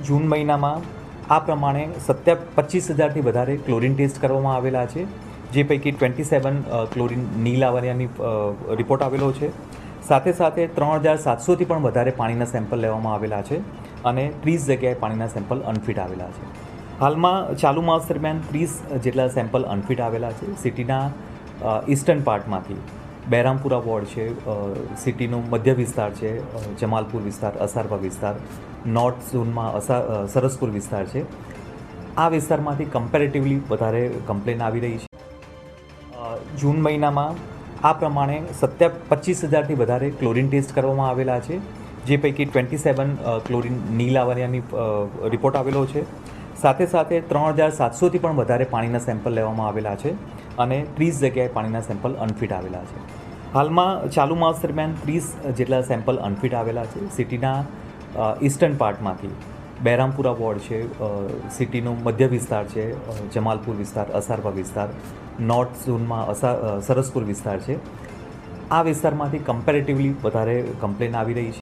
જૂન મહિનામાં આ પ્રમાણે 25,000થી વધારે ક્લોરીન ટેસ્ટ કરવામાં આવેલા છે, જે પૈકી 27 ક્લોરીન નીલ આવરિયાની રિપોર્ટ આવેલો છે. સાથે સાથે 3,700થી પણ વધારે પાણીના સેમ્પલ લેવામાં આવેલા છે અને 30 જગ્યાએ પાણીના સેમ્પલ અનફિટ આવેલા છે. હાલમાં ચાલુ માસ દરમિયાન 30 જેટલા સેમ્પલ અનફિટ આવેલા છે. સિટીના ઈસ્ટર્ન પાર્ટમાંથી બહેરામપુરા વોર્ડ છે, સિટીનું મધ્ય વિસ્તાર છે, જમાલપુર વિસ્તાર, અસારવા વિસ્તાર, નોર્થ ઝોનમાં સરસપુર વિસ્તાર છે. આ વિસ્તારમાંથી કમ્પેરેટિવલી વધારે કમ્પ્લેન આવી રહી છે. જૂન મહિનામાં આ પ્રમાણે 25,000થી વધારે ક્લોરીન ટેસ્ટ કરવામાં આવેલા છે, જે પૈકી 27 ક્લોરીન નીલ આવરિયાની રિપોર્ટ આવેલો છે. સાથે સાથે 3,700થી પણ વધારે પાણીના સેમ્પલ લેવામાં આવેલા છે અને 30 જગ્યાએ પાણીના સેમ્પલ અનફિટ આવેલા છે. હાલમાં ચાલુ માસ દરમિયાન 30 જેટલા સેમ્પલ અનફિટ આવેલા છે. સિટીના ઈસ્ટર્ન પાર્ટમાંથી બહેરામપુરા વોર્ડ છે, સિટીનું મધ્ય વિસ્તાર છે, જમાલપુર વિસ્તાર, અસારવા વિસ્તાર, નોર્થ ઝોનમાં સરસપુર વિસ્તાર છે. આ વિસ્તારમાંથી કમ્પેરેટિવલી વધારે કમ્પ્લેન આવી રહી છે.